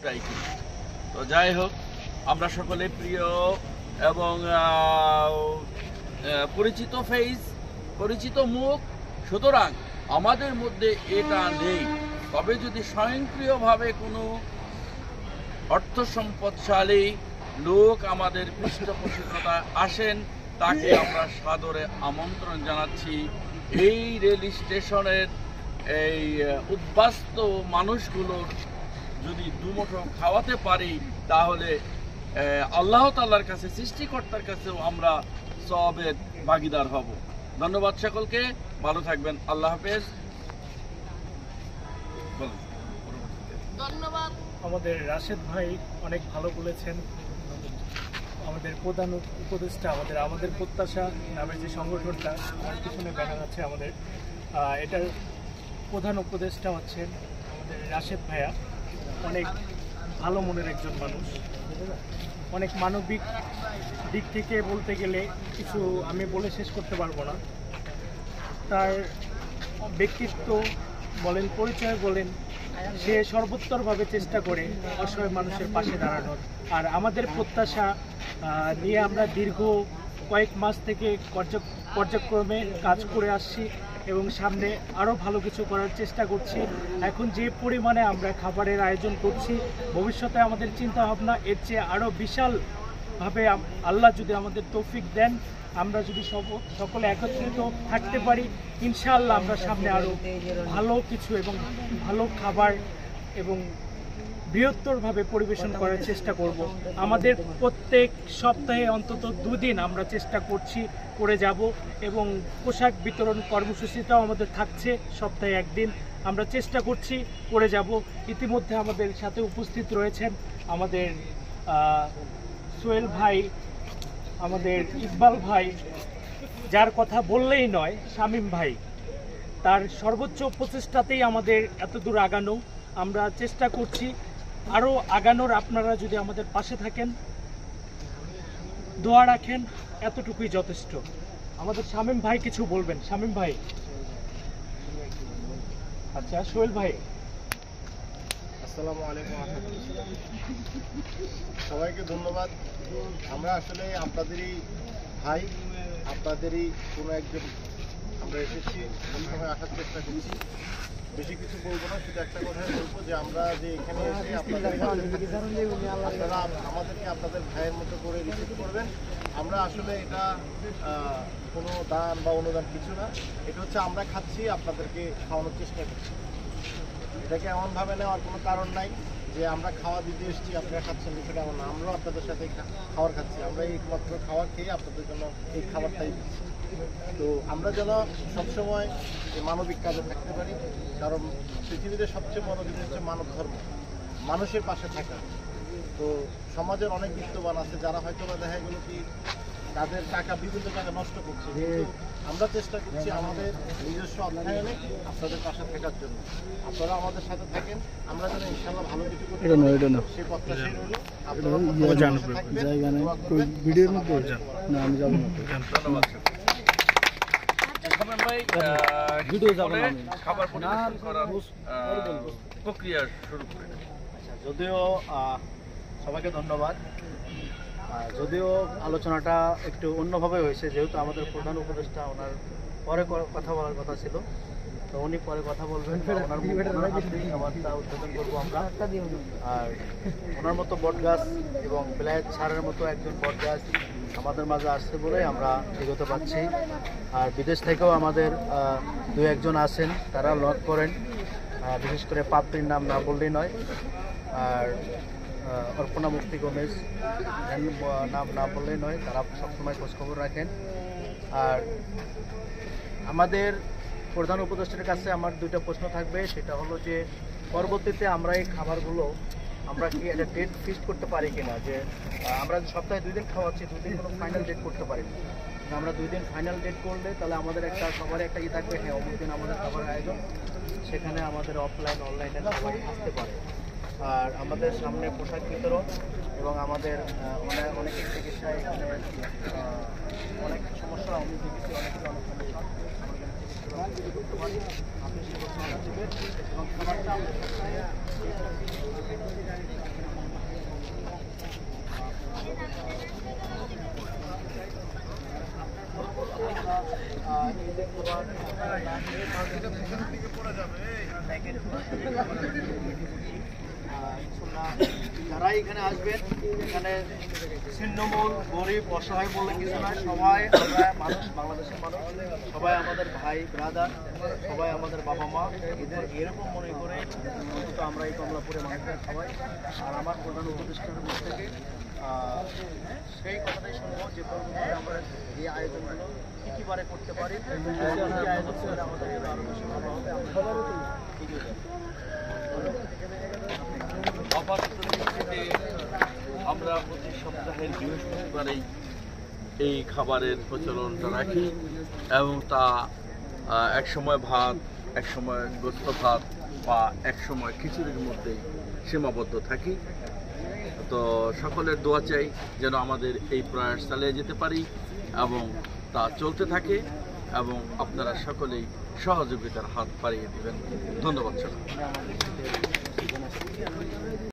সুযোগটাই কি। তো যাই হোক, আমরা সকলে প্রিয় এবং পরিচিত ফেস, পরিচিত মুখ, সুতরাং আমাদের মধ্যে এটা নেই। তবে যদি স্বয়ংক্রিয়ভাবে কোনো অর্থ সম্পদশালী লোক আমাদের পৃষ্ঠপোষকতা আসেন, তাকে আমরা সাদরে আমন্ত্রণ জানাচ্ছি। এই রেল স্টেশনের এই উদ্বাস্ত মানুষগুলোর যদি দুমুঠো খাওয়াতে পারি, তাহলে আল্লাহ তাআলার কাছে, সৃষ্টিকর্তার কাছেও আমরা সওয়াবের ভাগীদার হব। ধন্যবাদ সকলকে, ভালো থাকবেন, আল্লাহ হাফেজ। ধন্যবাদ। আমাদের রাশেদ ভাই অনেক ভালো বলেছেন। আমাদের প্রধান উপদেষ্টা, আমাদের প্রত্যাশা নামের যে সংগঠনটা, আমার পিছনে ব্যানার আছে আমাদের, এটার প্রধান উপদেষ্টা হচ্ছেন আমাদের রাশেদ ভাইয়া। অনেক ভালো মনের একজন মানুষ, অনেক মানবিক দিক থেকে বলতে গেলে কিছু আমি বলে শেষ করতে পারবো না। তার ব্যক্তিত্ব বলেন, পরিচয় বলেন, সে সর্বোত্তরভাবে চেষ্টা করে অসহায় মানুষের পাশে দাঁড়ানোর। আর আমাদের প্রত্যাশা নিয়ে আমরা দীর্ঘ কয়েক মাস থেকে পর্যায়ক্রমে কাজ করে আসছি এবং সামনে আরও ভালো কিছু করার চেষ্টা করছি। এখন যে পরিমাণে আমরা খাবারের আয়োজন করছি, ভবিষ্যতে আমাদের চিন্তাভাবনা এর চেয়ে আরও বিশালভাবে, আল্লাহ যদি আমাদের তৌফিক দেন, আমরা যদি সকলে একত্রিত থাকতে পারি, ইনশাআল্লাহ আমরা সামনে আরও ভালো কিছু এবং ভালো খাবার এবং বৃহত্তরভাবে পরিবেশন করার চেষ্টা করব। আমাদের প্রত্যেক সপ্তাহে অন্তত 2 দিন আমরা চেষ্টা করে যাব এবং পোশাক বিতরণ কর্মসূচিটাও আমাদের থাকছে সপ্তাহে 1 দিন। আমরা চেষ্টা করছি, করে যাব। ইতিমধ্যে আমাদের সাথে উপস্থিত রয়েছেন আমাদের সোহেল ভাই, আমাদের ইকবাল ভাই, যার কথা বললেই নয়, শামীম ভাই। তার সর্বোচ্চ প্রচেষ্টাতেই আমাদের এত দূর আগানো। আমরা চেষ্টা করছি আরও আগানোর। আপনারা যদি আমাদের পাশে থাকেন, দোয়া রাখেন, এতটুকুই যথেষ্ট। আমাদের শামীম ভাই কিছু বলবেন। শামীম ভাই। আচ্ছা, সোহেল ভাই। আসসালামু আলাইকুম। সবাইকে ধন্যবাদ। আমরা আসলে আপনাদেরই ভাই, আপনাদেরই কোনো একজন। আমরা এসেছি, এই সময় আসার চেষ্টা করছি। বেশি কিছু বলবো না, শুধু একটা কথাই বলবো যে আমরা যে এখানে এসে আপনারা আমাদেরকে আপনাদের ভাইয়ের মতো করে রিসিভ করবেন। আমরা আসলে এটা কোনো দান বা অনুদান কিছু না, এটা হচ্ছে আমরা খাচ্ছি, আপনাদেরকে খাওয়ানোর চেষ্টা করছি। এটাকে এমনভাবে নেওয়ার কোনো কারণ নাই যে আমরা খাওয়া দিতে এসেছি, আপনারা খাচ্ছেন, বিষয়টা এমন না। আমরাও আপনাদের সাথে খাবার খাচ্ছি, আমরা একমাত্র খাবার খেয়ে আপনাদের জন্য এই খাবারটাই দিচ্ছি। তো আমরা যেন সবসময় মানবিক কাজে থাকতে পারি, কারণ পৃথিবীতে সবচেয়ে বড় জিনিস হচ্ছে মানব ধর্ম, মানুষের পাশে থাকা। তো সমাজের অনেক বিত্তবান আছে যারা হয়তো বা দেখা গেল কি তাদের টাকা বিভিন্ন জায়গায় নষ্ট করছে, কিন্তু আমরা চেষ্টা করছি আমাদের নিজস্ব অর্থায়নে আপনাদের পাশে থাকার জন্য। আপনারা আমাদের সাথে থাকেন, আমরা যেন ইনশাআল্লাহ ভালো কিছু করতে পারি, সেই প্রত্যাশাই রইল। আপনারা ভিডিওর মধ্যে না, আমি যাবো না। ধন্যবাদ। খাবার পরিবেশন করার প্রক্রিয়া শুরু করে। যদিও সবাইকে ধন্যবাদ। যদিও আলোচনাটা একটু অন্যভাবে হয়েছে, যেহেতু আমাদের প্রধান উপদেষ্টা ওনার পরে কথা বলার কথা ছিল, তো উনি পরে কথা বলবেন, ওনার হাতেই খাবারটা উদ্বোধন করবো আমরা। আর ওনার মতো বটগাছ এবং বেলায়েত স্যারের মতো একজন বটগাছ আমাদের মাঝে আসছে বলে আমরা এগোতে পারছি। আর বিদেশ থেকেও আমাদের 2-1 আছেন, তারা লক করেন, বিশেষ করে পাত্রীর নাম না বললেই নয়। আর অর্পণা মুক্তি গোমেজ নাম না বললেই নয়, তারা সবসময় খোঁজখবর রাখেন। আর আমাদের প্রধান উপদেষ্টার কাছে আমার 2টা প্রশ্ন থাকবে। সেটা হলো যে পরবর্তীতে আমরা এই খাবারগুলো আমরা কি একটা ডেট ফিক্সড করতে পারি কিনা, যে আমরা সপ্তাহে 2 দিন খাওয়াচ্ছি, 2 দিন কোনো ফাইনাল ডেট করতে পারি না। আমরা 2 দিন ফাইনাল ডেট করলে তাহলে আমাদের একটা সবারই একটা থাকবে, হ্যাঁ অমুক দিন আমাদের খাবার আয়োজন, সেখানে আমাদের অফলাইন অনলাইনে সবাই আসতে পারে। আর আমাদের সামনে পোশাক বিতরণ এবং আমাদের অনেকের চিকিৎসায় অনেক সমস্যা, আমি দেখেছি অনেক সমস্যা, আমরা চিকিৎসা করতে পারি। আপনি সে দেবেন এবং খাবারটা ধন্যবাদ। ইনশাল্লাহ যারাই এখানে আসবেন, এখানে ছিন্নমূল গরিব অসহায় বলে কিছু নয়, সবাই আমরা মানুষ, বাংলাদেশের মানুষ, সবাই আমাদের ভাই ব্রাদার, সবাই আমাদের বাবা মা, এদের এরকম মনে করে অন্তত আমরা এই কমলাপুরে মানুষের সবাই। আর আমার প্রধান উপদেষ্টার মুখ থেকে সেই কথাটাই শুনবো যে পরবর্তীতে আমরা এই আয়োজনগুলো কী কী বারে করতে পারি, এই আয়োজন করলে আমাদের আরও বেশি ভালো হবে, আমরা এগিয়ে যাবো। আপাতত দৃষ্টিতে আমরা প্রতি সপ্তাহের বৃহস্পতিবারেই এই খাবারের প্রচলনটা রাখি এবং তা এক সময় ভাত, এক সময় গোস্ত ভাত বা এক সময় খিচুড়ির মধ্যেই সীমাবদ্ধ থাকি। তো সকলের দোয়া চাই যেন আমাদের এই প্রয়াস চালিয়ে যেতে পারি এবং তা চলতে থাকে এবং আপনারা সকলেই সহযোগিতার হাত বাড়িয়ে দেবেন। ধন্যবাদ সকলকে।